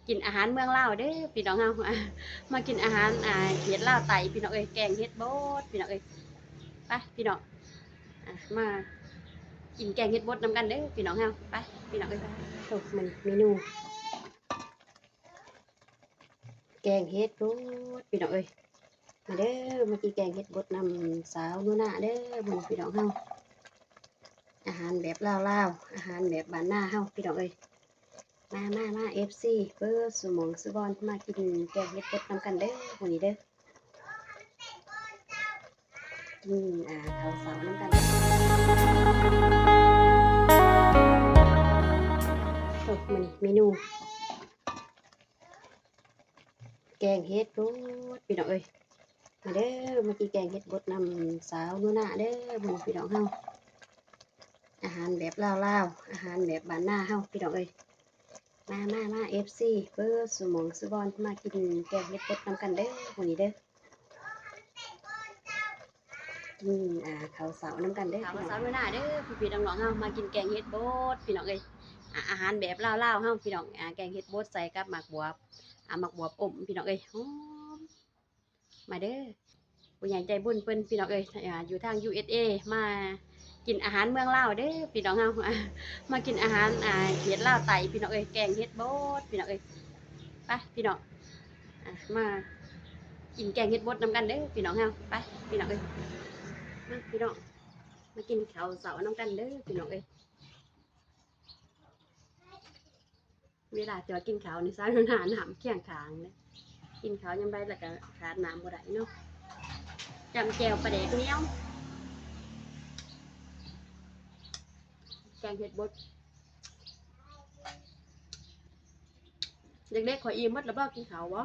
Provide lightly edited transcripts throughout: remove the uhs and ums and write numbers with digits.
กินอาหารเมืองลาวเด้อพี่น้องเฮามากินอาหารเฮ็ดลาวไต่พี่น้องเอ้ยแกงเฮ็ดบดพี่น้องเอ้ยไปพี่น้องมากินแกงเฮ็ดบดนำกันเด้อพี่น้องเฮาไปพี่น้องเอ้ยไปโอ้มันเมนูแกงเฮ็ดบดพี่น้องเอ้ยมาเด้อมากินแกงเฮ็ดบดนำสาวนูน่าเด้อบุญพี่น้องเฮาอาหารแบบลาวๆอาหารแบบบ้านนาเฮาพี่น้องเอ้ยมาFC เปิดสมองสุบอนมากินแกงเฮ็ดบดนำกันเด้อวันนี้เด้อกินข้าวเสาน้ำกันโอ้มันเมนูแกงเฮ็ดบดพี่น้องเอ้ยมาเด้อมากินแกงเฮ็ดบดนำสาวนูน่าเด้อบุญพี่น้องเฮาอาหารแบบลาวๆอาหารแบบบ้านนาเฮาพี่น้องเอ้ยมาFC เปิดสมองสุบอนมากินแกงเฮ็ดบดนำกันเด้อวันนี้เด้อกินข้าวเสาน้ำกันเด้อข้าวเสานูน่าเด้อพี่น้องๆเฮามากินแกงเฮ็ดบดพี่น้องเอ้ยอาหารแบบลาวๆเฮาพี่น้องแกงเฮ็ดบดใส่กับหมักบวบหมักบวบอมพี่น้องเอ้ยหอมมาเด้อผู้ใหญ่ใจบุญเพิ่นพี่น้องเอ้ยอยู่ทาง USA มากินอาหารเมืองลาวเด้อพี่น้องเฮามากินอาหารเฮ็ดลาวไต่พี่น้องเอ้ยแกงเฮ็ดบดพี่น้องเอ้ยไปพี่น้องมากินแกงเฮ็ดบดนำกันเด้อพี่น้องเฮาไปพี่น้องเอ้ยมาพี่น้องมากินข้าวเสาน้ำกันเด้อพี่น้องเอ้ยเวลาจะกินข้าวนี่ซะหาน้ำเคียงขางเลยกินข้าวยำได้แล้วก็ขาดน้ำบ่ได้เนาะจำแจวปลาแดกเหนียวแกงเห็ดบดเด็กๆขออิ่มหมดแล้วบ่กินข้าวบ่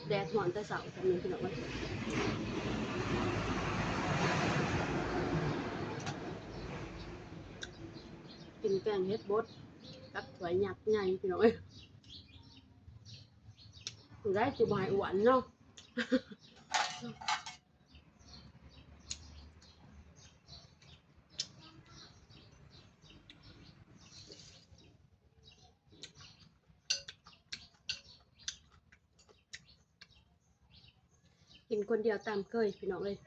แดดร้อนแต่เช้ากันนี่พี่น้องกินแกงเห็ดบดกับถ้วยยักษ์ใหญ่พี่น้องเอ้ยได้สิบ่ให้อ้วนเนาะกินคนเดียวตามเคยพี่น้องเอ้ย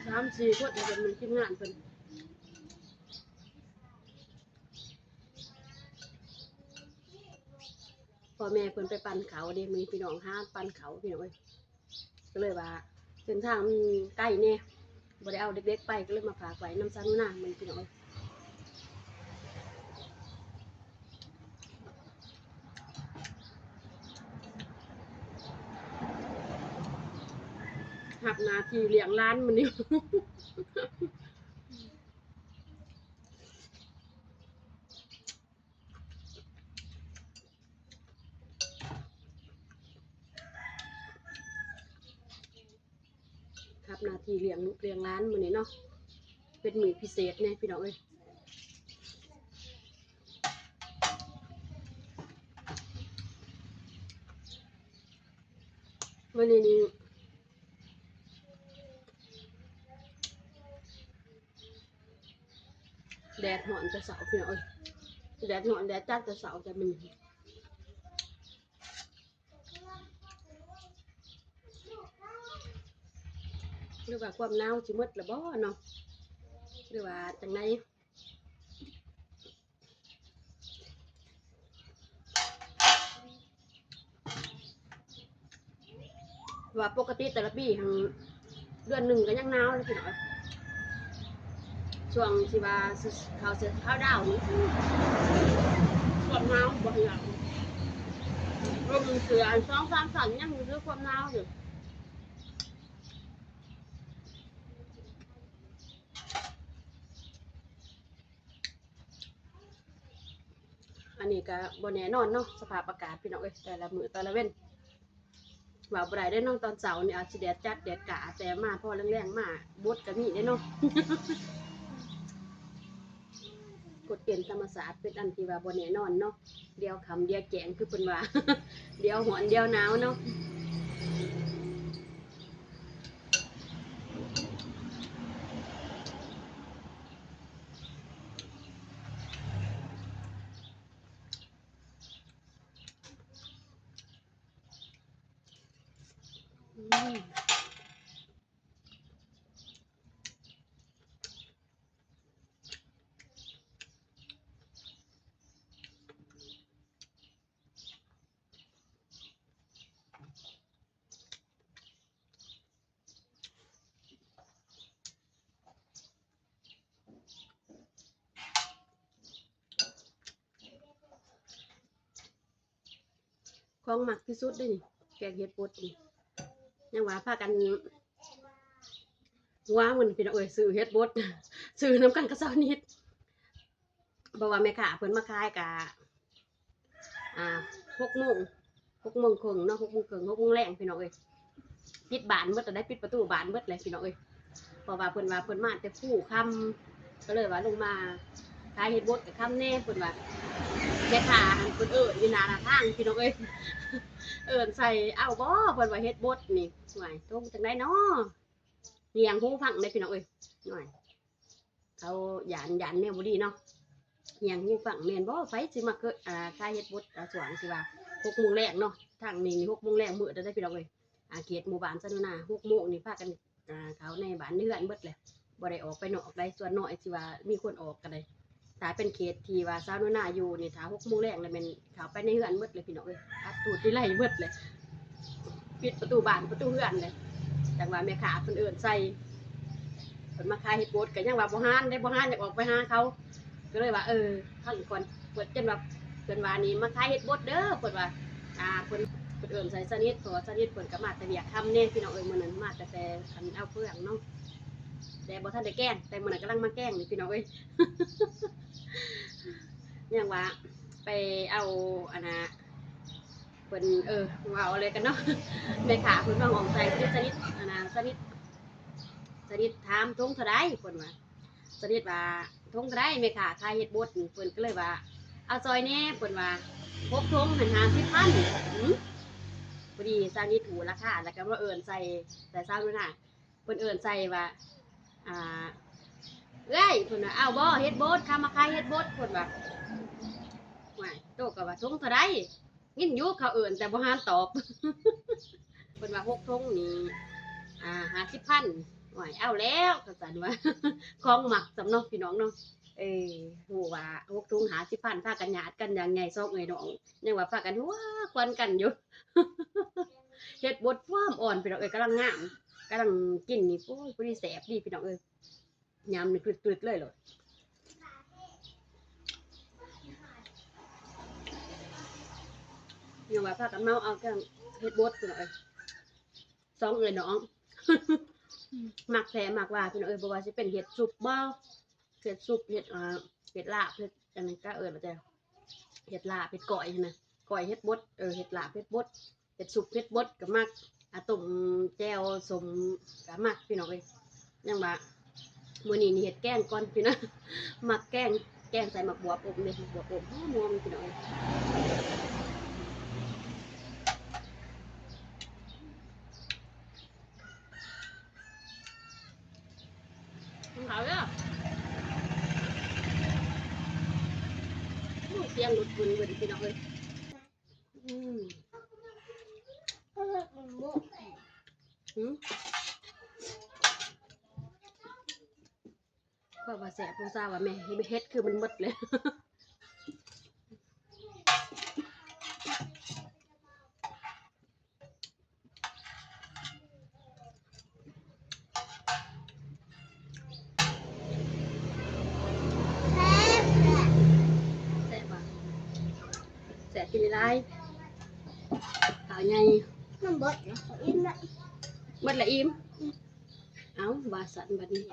3-4 คนเป็นทีมงานเพิ่นพ่อแม่เพิ่นไปปั่นเขาเด้มีพี่น้องห้าปั่นเขาพี่น้องเอ้ยก็เลยว่าเส้นทางมันใกล้แน่บ่ได้เอาเด็กๆไปก็เลยมาฝากไว้น้ำซังหน้ามันพี่น้องเอ้ยหับนาทีเลี้ยงร้านมันนี่หับนาทีเลี้ยงร้านมันนี่เนาะเป็นมื้อพิเศษแน่พี่น้องเอ้ยวันนี้นี่แดดร้อนแต่เช้าพี่น้องเอ้ยแดดร้อนแดดจัดแต่เช้าแต่มันหรือว่าความหนาวสิหมดละบ่เนาะหรือว่าจังไดว่าปกติแต่ละปีทางเดือนหนึ่งก็ยังหนาวเลยพี่น้องช่วงสิว่าเขาเสือข้าวดาวนี่ความหนาวบ่อยากรวมเสือ2-3 สันยังมีความหนาวอยู่ อันนี้ก็บ่แน่นอนเนาะสภาพอากาศพี่น้องเอ้ยแต่ละมื้อแต่ละเว้นว่าบ่ได้ได้น้องตอนเช้านี่อาจสิแดดจัดแดดกะแต่มาพอแรงๆมาบดก็มีได้เนาะ กฎเกณฑ์ธรรมศาสตร์เป็นอันที่ว่าบ่แน่นอนเนาะเดียวคำเดียวแกงคือเพิ่นว่า เดียวหอนเดียวหนาวเนาะของมักที่สุดเด้นี่แกงเห็ดบดนี่ยังว่าพากันว้ามันพี่น้องเอ้ยซื้อเฮ็ดบด ซื้อน้ำกันกระเซานิดเพราะว่าแม่ค้าเพิ่นมาขายกะ6 โมงครึ่งเนาะ6 โมงครึ่ง6 โมงแรงพี่น้องเอ้ยปิดบ้านเบิดได้ปิดประตูบ้านเบิดเลยพี่น้องเอ้ยเพราะว่าเพิ่นมาแต่ผู้ค่ำก็เลยว่าลงมาขายเฮ็ดบดกับค่ำแน่เพิ่นว่าแม่ค้าเพิ่นอยู่หน้าทางพี่น้องเอ้ย ใส่เอาบ่เพิ่นว่าเฮ็ดบดนี่หน่อยตรงจังได๋เนาะเลียงหูฟังได้พี่น้องเอ้ยหน่อยเขาหยานแนวบ่ดีเนาะเลียงหูฟังแม่นบ่ไผสิมาเกิดขายเฮ็ดบดสว่างสิว่า6 โมงแรกเนาะทางนี้6 โมงแรกมื้อได้พี่น้องเอ้ยเขตหมู่บ้านซะนา6 โมงนี่พากันเขาในบ้านเรือนเบิดเลยบ่ได้ออกไปนอกได้ส่วนน้อยสิว่ามีคนออกก็ได้ถ้าเป็นเขตที่ว่าชาวนาอยู่นี่ถ้า6 โมงแรกแล้วแม่นเขาไปในเรือนเบิดเลยพี่น้องเอ้ยอัดตูดที่ไล่เบิดเลยปิดประตูบ้านประตูเรือนเลยจังว่าแม่ค้าเพิ่นใส่เพิ่นมาขายเฮ็ดบดก็ยังว่าบ่ฮ้านได้บ่ฮ้านอยากออกไปหาเขาก็เลยว่าพังก่อนเพิ่นจนว่าเพิ่นว่านี่มาขายเฮ็ดบดเด้อเพิ่นว่าเพิ่นใส่สนิทเพราะว่าสนิทเพิ่นก็มาแต่เวียกทำแน่พี่น้องเอ้ยมื้อนั้นมาแต่คันเอาเฟืองเนาะแต่บ่ทันได้แกล้งแต่มื้อนั้นกำลังมาแกล้งนี่พี่น้องเอ้ย ยังว่าไปเอาอันน่ะเพิ่นว่าเอาอะไรกันเนาะ แม่ค้าเพิ่นว่าของใส่สนิทอันน่ะสนิทถามทงเท่าใดเพิ่นว่าสนิทว่าทงเท่าใดแม่ค้าขายเฮ็ดบดเพิ่นก็เลยว่าเอาซอยแน่เพิ่นว่า6 ทงหัน50,000พอดีสนิทถูราคาแล้วก็ว่าใส่แต่ซ้ำนั่นน่ะเพิ่นใส่ว่าอ่าเอ้ยเพิ่นว่าเอาบ่เฮ็ดบดข้ามาขายเฮ็ดบดเพิ่นว่าว่าโตก็ว่าทงเท่าใดยินอยู่เขาแต่บ่หานตอบ เพิ่นว่า6 ทงนี่50,000ว่าเอาแล้วก็ซั่นว่า ของหมักสำเนาะพี่น้องเนาะฮู้ว่า6 ทง50,000พากันญาติกันอย่างใหญ่ซอกเอ้ยน้องยังว่าพากันหัวควันกันอยู่ เฮ็ดบดความอ่อนพี่น้องเอ้ยกำลังงามกำลังกินนี่โอ้ยพอดีแซ่บดีพี่น้องเอ้ยยำนี่กรึดๆเลยโลดยังว่าพากันเมาเอากันเฮ็ดบดพี่น้องเอ้ยสองเอ้ยน้อง มักแท้มักว่าพี่น้องเอ้ยบ่ว่าสิเป็นเห็ดสุกบ่เห็ดสุกเห็ดเห็ดลาบเห็ดอันนั้นก็บ่จ้ะเห็ดลาบเห็ดก้อยนะก้อยเห็ดบดเห็ดลาบเห็ดบดเห็ดสุกเห็ดบดก็มักต้มแจ่วสมก็มักพี่น้องเอ้ยยังว่ามื้อนี้นี่เฮ็ดแกงก่อนพี่น้อง มักแกงใส่หมักบวบอบเด้หมักบวบอบหอมๆพี่น้องเอ้ยเขาเด้อเสียงรถบุญพี่น้องเอ้ยก็ว่าแสบผู้ซาว่าแม่เฮ็ดคือมันหมดเลย แสบว่ะแสบกินได้ขาวใหญ่มันเบิดนะอิ่มละเบิดละอิ่มเอ้าว่าสันบัดนี้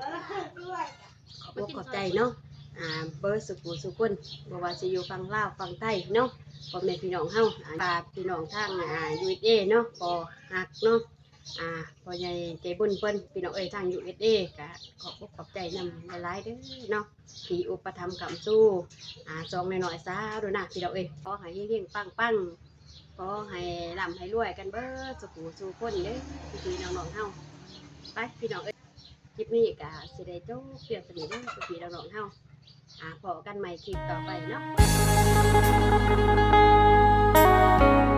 ขอบใจเนาะ เบอร์สุขุสุคนบ่ว่าสิอยู่ฝั่งลาวฝั่งใต้เนาะพ่อแม่พี่น้องเฮาพี่น้องทางUSA เนาะพอฮักเนาะพ่อใหญ่ใจบุญเพิ่นพี่น้องเอ้ยทาง USA ก็ขอบอกขอบใจนำหลายๆเด้อเนาะที่อุปถัมภ์ค้ำสู้ซองน้อยๆซาดูนะพี่น้องเอ้ยขอให้เฮงๆปังๆขอให้ร่ำให้รวยกันเบิดสุขุสุคนเด้อพี่น้องๆเฮาไปพี่น้องเอ้ยคลิปนี้ก็สิได้จบเพียงเท่านี้เด้อพี่น้องๆเฮาพอกันใหม่คลิปต่อไปเนาะ